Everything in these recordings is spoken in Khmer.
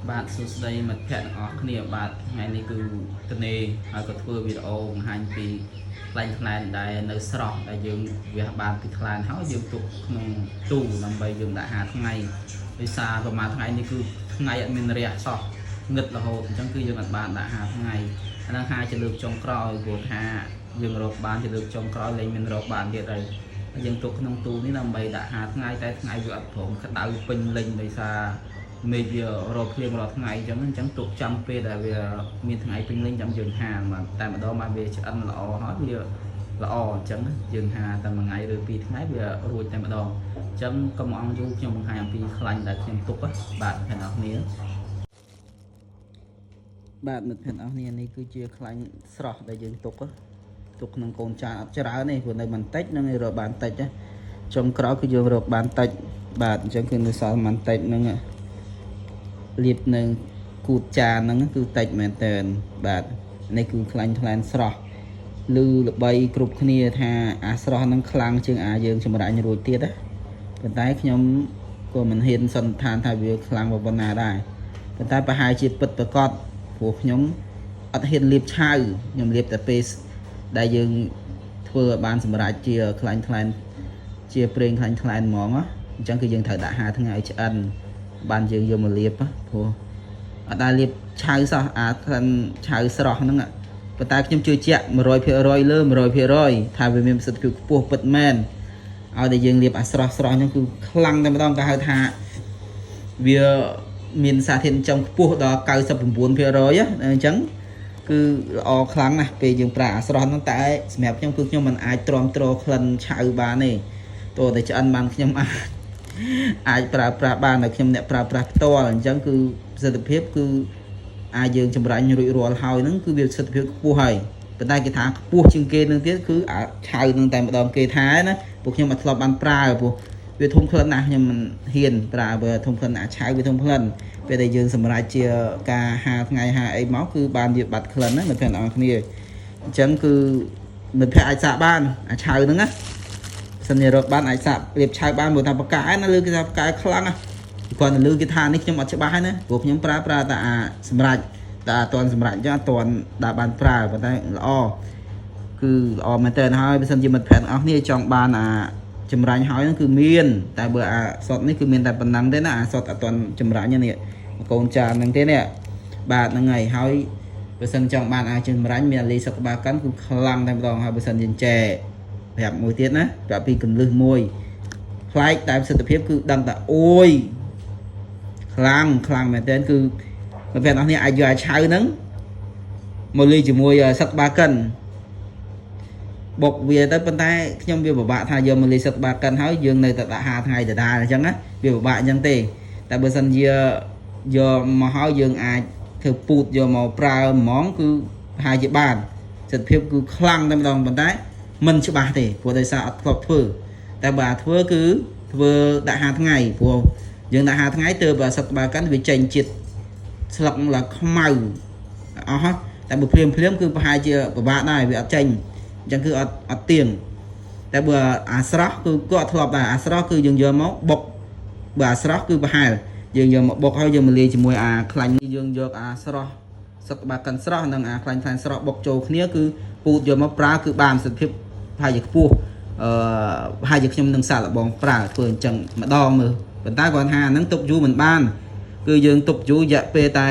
បាទសួស្តីមិត្តភ័ក្តិទាំងអស់គ្នាបាទថ្ងៃនេះគឺទនេហើយក៏ធ្វើវីដេអូបង្ហាញពីខ្លាញ់ខ្លែងដែលនៅស្រស់ដែលយើងវាបានពីខ្លែងហើយយើងទុកក្នុងទូដើម្បីយើងដាក់ហាថ្ងៃដោយសារប្រហែលថ្ងៃនេះគឺថ្ងៃអត់មានរះសោះងឹតរហូតអញ្ចឹងគឺយើងអត់បានដាក់ហាថ្ងៃអាហ្នឹងហាជាលើកចុងក្រោយព្រោះថាយើងរកបានជាលើកចុងក្រោយលែងមានរកបានទៀតហើយយើងទុកក្នុងទូនេះដើម្បីដាក់ហាថ្ងៃតែថ្ងៃវាអត់ព្រមក្តៅពេញលេញដោយសារមេឃវារកភ្លៀងរាល់ថ្ងៃអញ្ចឹងទុកចាំពេលដែលវាមានថ្ងៃពេញលេញចាំយើងហាមកតែម្ដងមកវាឆ្អិនល្អហើយវាល្អអញ្ចឹងយើងហាតែមួយថ្ងៃឬពីរថ្ងៃវារួចតែម្ដងអញ្ចឹងកុំអង្យូរខ្ញុំបង្ហាញអំពីខ្លាញ់ដែលខ្ញុំទុកបាទអ្នកនរគ្នាបាទមិត្តភក្តិអស់គ្នានេះគឺជាខ្លាញ់ស្រស់ដែលយើងទុកក្នុងកូនចានអត់ច្រើនទេព្រោះនៅបន្តិចនឹងរកបានតិចចុងក្រោយគឺយើងរកបានតិចបាទអញ្ចឹងគឺនៅសល់បន្តិចនឹងលាបនៅគូតចានហ្នឹងគឺតិចមែនតើបាទនេះគឺខ្លាញ់ខ្លែនស្រស់ឬល្បីគ្រប់គ្នាថាអាស្រស់ហ្នឹងខ្លាំងជាងអាយើងចម្រាញ់រួចទៀតណាប៉ុន្តែខ្ញុំក៏មិនហ៊ានសន្និដ្ឋានថាវាខ្លាំងប៉ុណ្ណាដែរប៉ុន្តែប្រហែលជាពិតប្រាកដព្រោះខ្ញុំអត់ហ៊ានលាបឆៅខ្ញុំលាបតែពេលដែលយើងធ្វើឲ្យបានសម្រាប់ជាខ្លាញ់ខ្លែនជាប្រេងខ្លាញ់ខ្លែនហ្មងអញ្ចឹងគឺយើងត្រូវដាក់ហាថ្ងៃឲ្យឆ្អិនបានយើងយកមកលាបព្រោះអត់ដែលលាបឆៅសោះអាក្លិនឆៅស្រស់ហ្នឹងប៉ុន្តែខ្ញុំជឿជាក់ 100% លើ 100% ថាវាមានប្រសិទ្ធភាពខ្ពស់ពិតមែនឲ្យតែយើងលាបអាស្រស់ហ្នឹងគឺខ្លាំងតែម្ដងគេហៅថាវាមានសារធាតុចិញ្ចឹមខ្ពស់ដល់ 99% អញ្ចឹងគឺល្អខ្លាំងណាស់ពេលយើងប្រើអាស្រស់ហ្នឹងតែសម្រាប់ខ្ញុំគឺខ្ញុំមិនអាចទ្រាំទ្រក្លិនឆៅបានទេតើតែឆ្អិនបានខ្ញុំអាចប្រើប្រាស់បានតែខ្ញុំអ្នកប្រើប្រាស់ផ្ទាល់អញ្ចឹងគឺប្រសិទ្ធភាពគឺអាចយើងចម្រាញ់រួចរាល់ហើយហ្នឹងគឺវាប្រសិទ្ធភាពខ្ពស់ហើយប៉ុន្តែគេថាខ្ពស់ជាងគេនឹងទៀតគឺអាឆៅនឹងតែម្ដងគេថាណាពួកខ្ញុំអត់ធ្លាប់បានប្រើព្រោះវាធំក្លិនណាស់ខ្ញុំមិនហ៊ានប្រើបើធំក្លិនអាឆៅវាធំក្លិនពេលដែលយើងសម្រេចជាការហាថ្ងៃហាអីមកគឺបានវាបាត់ក្លិនណាមិត្តភក្តិអ្នកគ្នាអញ្ចឹងគឺមិត្តភក្តិអាចសាកបានអាឆៅហ្នឹងណាសិនជារកបានអាចសាក់រៀបឆៅបានព្រោះថាបកាយណាលើគេថាបកាយខ្លាំងណាគាត់ទៅលើគេថានេះខ្ញុំអត់ច្បាស់ហើយណាព្រោះខ្ញុំប្រើតែអាសម្រាប់តែអត់ទាន់សម្រាប់អញ្ចឹងអត់ទាន់ដាក់បានប្រើប៉ុន្តែល្អគឺល្អមែនតើហើយបើសិនជាមិត្តភក្តិអស់គ្នាចង់បានអាចម្រាញ់ហើយហ្នឹងគឺមានតែបើអាសតនេះគឺមានតែប៉ុណ្ណឹងទេណាអាសតអត់ទាន់ចម្រាញ់នេះកូនចានហ្នឹងទេនេះបាទហ្នឹងហើយបើសិនចង់បានអាចម្រាញ់មានអាលីសក្បាលកាន់គឺខ្លាំងតែម្ដងហើយបើសិនយើងចែប្រាប់មួយទៀតណាប្រាប់ពីកន្លឹះមួយផ្លែកតែប្រសិទ្ធភាពគឺដឹងតែអូយខ្លាំងមែនតើគឺបើប្រាប់អ្នកនេះអាចយកអាឆៅហ្នឹងមកលីជាមួយសឹកបាកិនបុកវាទៅប៉ុន្តែខ្ញុំវាពិបាកថាយកមកលីសឹកបាកិនហើយយើងនៅតែដាក់ហាថ្ងៃដដែលអញ្ចឹងណាវាពិបាកអញ្ចឹងទេតែបើសិនជាយកមកហើយយើងអាចធ្វើពូតយកមកប្រើហ្មងគឺប្រហែលជាបានប្រសិទ្ធភាពគឺខ្លាំងតែម្ដងប៉ុន្តែមិនច្បាស់ទេព្រោះដោយសារអត់ធ្លាប់ធ្វើតែបើធ្វើគឺធ្វើដាក់ហាថ្ងៃព្រោះយើងដាក់ហាថ្ងៃទៅបើសឹកបាកាន់វាចេញជាតិស្លឹកឡើងខ្មៅអស់តែបើភ្លាមគឺប្រហែលជាពិបាកដែរវាអត់ចេញអញ្ចឹងគឺអត់ទៀងតែបើអាស្រស់គឺក៏អត់ធ្លាប់ដែរអាស្រស់គឺយើងយកមកបុកបើអាស្រស់គឺប្រហែលយើងយកមកបុកហើយយើងមកលាយជាមួយអាខ្លាញ់នេះយើងយកអាស្រស់សឹកបាកាន់ស្រស់និងអាខ្លាញ់ស្រស់បុកចូលគ្នាគឺពូតយកមកប្រើគឺបានប្រសិទ្ធភាពប្រហែលជាខ្ពស់ប្រហែលជាខ្ញុំនឹងសាកល្បងប្រើធ្វើអញ្ចឹងម្ដងមើលប៉ុន្តែគាត់ថាហ្នឹងទុកយូរមិនបានគឺយើងទុកយូររយៈពេលតែ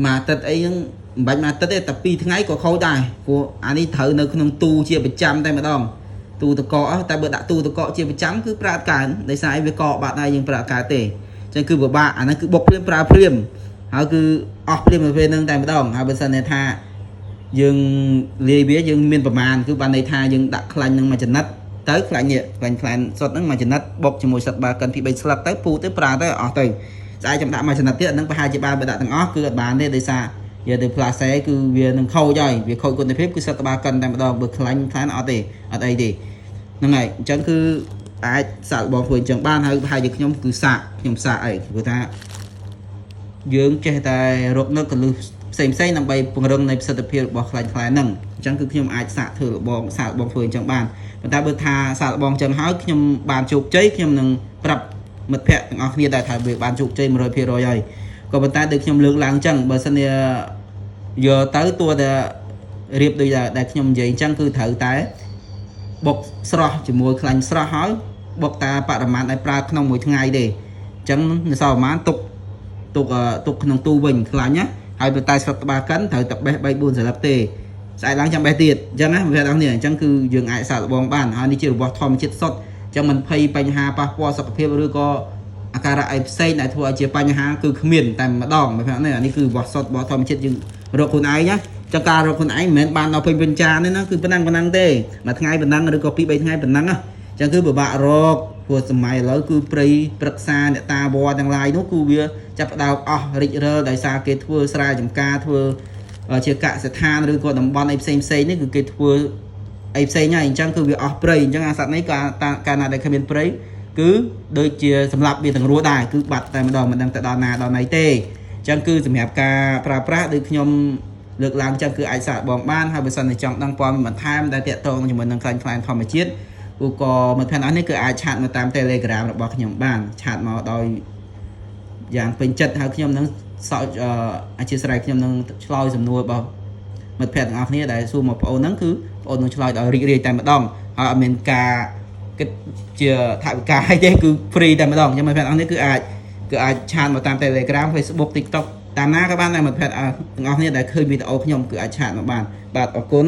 មួយអាទិត្យអីហ្នឹងមិនបាច់មួយអាទិត្យទេតែ2ថ្ងៃក៏ខូចដែរព្រោះអានេះត្រូវនៅក្នុងទូជាប្រចាំតែម្ដងទូតកកតែបើដាក់ទូតកកជាប្រចាំគឺប្រើអត់កើនដោយសារអីវាកកបាត់ហើយយើងប្រើអត់កើតទេអញ្ចឹងគឺពិបាកអាហ្នឹងគឺបុកភ្លាមប្រើភ្លាមហើយគឺអស់ភ្លាមទៅពេលហ្នឹងតែម្ដងហើយបើសិនថាយើងលាយវាយើងមានប្រមាណគឺបានន័យថាយើងដាក់ខ្លាញ់នឹងមួយចំណិតទៅខ្លាញ់នេះខ្លាញ់សុតហ្នឹងមួយចំណិតបុកជាមួយសឹកបាកិនពី3ស្លឹកទៅពូទៅប្រើទៅអស់ទៅស្អែកចាំដាក់មួយចំណិតទៀតហ្នឹងប្រហែលជាបានបើដាក់ទាំងអស់គឺអត់បានទេដោយសារយកទៅផ្លាសេគឺវានឹងខូចហើយវាខូចគុណភាពគឺសឹកបាកិនតែម្ដងបើខ្លាញ់អត់ទេអត់អីទេហ្នឹងហើយអញ្ចឹងគឺអាចសាកបងធ្វើអញ្ចឹងបានហើយប្រហែលជាខ្ញុំគឺខ្ញុំសាកអីព្រោះថាយើងចេះតែរកនៅកលឹះផ្សេងដើម្បីពង្រឹងនៃប្រសិទ្ធភាពរបស់ខ្លាញ់ហ្នឹងអញ្ចឹងគឺខ្ញុំអាចសាកធ្វើសាកបងធ្វើអញ្ចឹងបានប៉ុន្តែបើថាសាកបងអញ្ចឹងហើយខ្ញុំបានជោគជ័យខ្ញុំនឹងប្រាប់ មិត្តភ័ក្តិទាំងអស់គ្នាដែលថាវាបានជោគជ័យ 100% ហើយក៏ប៉ុន្តែដូចខ្ញុំលើកឡើងអញ្ចឹងបើសិនជាយកទៅតួតែរៀបដូចដែលខ្ញុំនិយាយអញ្ចឹងគឺត្រូវតែបុកស្រស់ជាមួយខ្លាញ់ស្រស់ហើយបុកតាបរិមាណឲ្យប្រើក្នុងមួយថ្ងៃទេអញ្ចឹងនៅសល់ប្រហែលទុកក្នុងទូវិញខ្លាញ់ណាហើយបើតែស្រុកក្បាលកិនត្រូវតែបេះ3 4សន្លឹកទេស្អែកឡើងចាំបេះទៀតអញ្ចឹងណាបងប្អូនអញ្ចឹងគឺយើងអាចសាកល្បងបានហើយនេះជារបស់ធម្មជាតិសុទ្ធអញ្ចឹងមិនភ័យបញ្ហាប៉ះពាល់សុខភាពឬក៏អាការៈអីផ្សេងដែលធ្វើឲ្យជាបញ្ហាគឺគ្មានតែម្ដងបងប្អូននេះគឺរបស់សុទ្ធរបស់ធម្មជាតិយើងរកខ្លួនឯងណាចង្ការរកខ្លួនឯងមិនមែនបានដល់ពេញពេញចានទេណាគឺប៉ុណ្ណឹងទេមួយថ្ងៃប៉ុណ្ណឹងឬក៏2 3ថ្ងៃប៉ុណ្ណឹងណាអញ្ចឹងគឺពិបាករកព្រោះសម័យឥឡូវគឺព្រៃព្រឹក្សាអ្នកតាវត្តទាំងឡាយនោះគឺវាចាប់ផ្ដើមអស់រិចរើដោយសារគេធ្វើស្រែចម្ការធ្វើជាកសិដ្ឋានឬក៏តំបន់អីផ្សេងនេះគឺគេធ្វើអីផ្សេងហើយអញ្ចឹងគឺវាអស់ព្រៃអញ្ចឹងអាសត្វនេះកាលណាដែលគ្មានព្រៃគឺដូចជាសម្រាប់វាទាំងរស់ដែរគឺបាត់តែម្ដងមិនដឹងទៅដល់ណាដល់ណីទេអញ្ចឹងគឺសម្រាប់ការប្រើប្រាស់ដូចខ្ញុំលើកឡើងចឹងគឺអាចសាកបងបានហើយបើសិនជាចង់ដឹងព័ត៌មានបន្ថែមដែលតាក់ទងជាមួយនឹងខ្លាញ់ធម្មជាតិឬក៏មិត្តភ័ក្តិអស់នេះគឺអាចឆាតមកតាម Telegram របស់ខ្ញុំបានឆាតមកដោយយ៉ាងពេញចិត្តហើយខ្ញុំនឹងសោកអធិស្ឋានខ្ញុំនឹងឆ្លើយសំណួររបស់មិត្តភ័ក្តិទាំងអស់គ្នាដែលសួរមកបងអូនហ្នឹងគឺបងអូននឹងឆ្លើយដោយរីករាយតែម្ដងហើយអត់មានការគិតជាថវិកាអីទេគឺ free តែម្ដងខ្ញុំមិត្តភ័ក្តិអស់នេះគឺអាចឆាតមកតាម Telegram Facebook TikTok តាមណាក៏បានដែរមិត្តភ័ក្តិទាំងអស់គ្នាដែលឃើញវីដេអូខ្ញុំគឺអាចឆាតមកបានបាទអរគុណ